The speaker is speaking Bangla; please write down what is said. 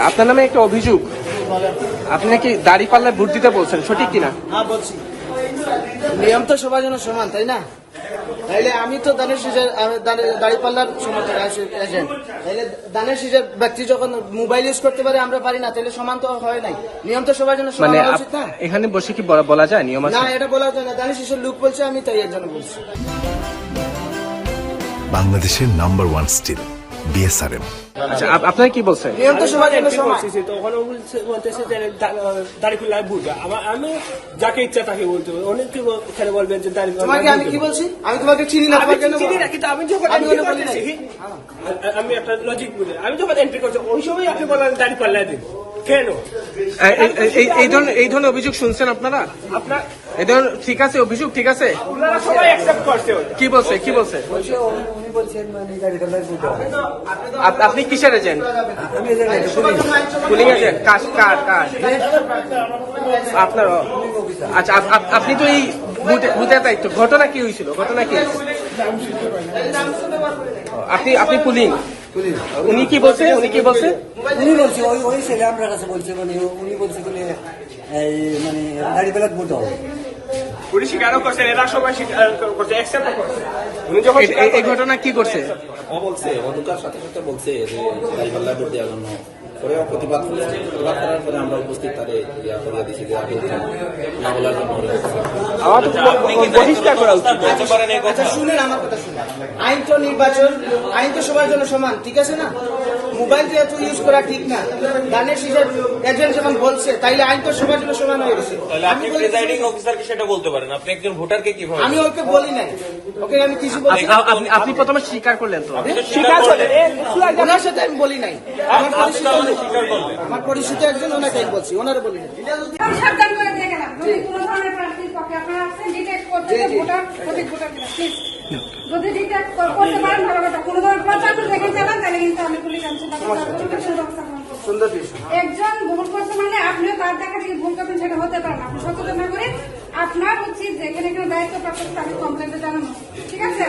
আপনার নামে একটা অভিযোগ, আপনি নাকি দাঁড়িপাল্লায় ভোট দিতে বলছেন, সঠিক কিনা? হ্যাঁ বলছি, নিয়ম তো সবার জন্য সমান, তাই না? তাইলে আমি তো দাঁড়িপাল্লার সমর্থক এজেন্ট, তাইলে দানের শীষের ব্যক্তি যখন মোবাইল ইউজ করতে পারে আমরা পারি না, তাহলে সমান তো হয় নাই। নিয়ম তো সবার জন্য সমান মানে হওয়া উচিত না? এখানে বসে কি বলা যায় নিয়ম আছে? না, এটা বলা যায় না। দানের শীষের লোক বলছে, আমি তাই এর জন্য বলছি। বাংলাদেশের নাম্বার ওয়ান স্টিল বিএসআরএম। আচ্ছা, আপনারা কি বলছেন? নিয়ম তো সবার জন্য সমান। আমি যাকে ইচ্ছা তাকে বলতে পারি। অনেকে এখানে বলবেন যে তোমাকে আমি কি বলছি? আমি তোমাকে চিনি না, তোমাকে কেন চিনি বলবো? না, কিন্তু আমি যখন আমি entry ওটা বলি করতেছি, নাই। আমি একটা লজিক বুঝি, আমি যখন এন্ট্রি করছি ওই সময় আপনি বলেন দাড়ি পাল্লা দিন কেন? এই ধরনের অভিযোগ শুনছেন আপনারা? আপনার এই ধরনের ঠিক আছে অভিযোগ, ঠিক আছে? আপনারা সবাই অ্যাকসেপ্ট করছে ওটা। কি বলছে? উনি বলছেন মানে দাঁড়িপাল্লার ভোট হবে। আপনি কিসের এজেন্ট? আমি এদের নাই, পুলিশ। Polling agent? কার? আপনার? আচ্ছা, আপনি তো এই বুথের দায়িত্ব। ঘটনা কি হয়েছিল? আপনি পুলিং? উনি কি বলছে? উনি বলছে ওই ছেলে আপনার কাছে বলছে, মানে উনি বলছে বলে এই মানে দাঁড়িপাল্লার ভোট হবে। পুলিশ স্বীকারও করছে, এরা সবাই স্বীকার করছে, অ্যাকসেপ্ট করছে। উনি যখন এই ঘটনা কি করছে? ও বলছে, অন্ধকার সাথে সাথে বলছে যে দাঁড়িপাল্লায় ভোট দেওয়ার জন্য। পরে প্রতিবাদ করছে, প্রতিবাদ করার পরে আমরা উপস্থিত তারে করিয়া দিচ্ছি যে আপনি না বলার জন্য বহিষ্কার করা উচিত। আচ্ছা শুনেন, আমার কথা শুনেন। আইন তো নির্বাচন, আইন তো সবার জন্য সমান, ঠিক আছে না? মোবাইল যেহেতু ইউজ করা ঠিক না, দানের শীষের এজেন্ট যখন বলছে, তাইলে আইন তো সবার জন্য সমান হয়ে গেছে। আপনি প্রিজাইডিং অফিসারকে সেটা বলতে পারেন, আপনি একজন ভোটারকে কিভাবে? আমি ওকে বলি নাই, ওকে আমি কিছু বলছি না। আপনি প্রথমে স্বীকার করলেন তো? স্বীকার করলেন? ওনার সাথে আমি বলি নাই। আমার পরিচিত একজন, ওনাকে আমি বলছি, ওনারা বলি নাই। সাবধান করে দিয়ে গেলাম, যদি কোনো ধরনের প্রার্থীর পক্ষে আপনারা আসছেন ডিটেক্ট করতে, ভোটার সঠিক ভোটার কিনা প্লিজ যদি ডিটেক্ট করতে পারেন ভালো কথা। কোনো ধরনের প্রচার করে দেখেন চালান, তাহলে কিন্তু আমি পুলিশ আনছি। একজন ভুল করছে মানে আপনিও তার দেখা থেকে ভুল করবেন, সেটা হতে পারে না। আপনি সচেতন না করে আপনার উচিত যেখানে দায়িত্ব প্রাপ্ত তাকে কমপ্লেন্টে জানানো, ঠিক আছে?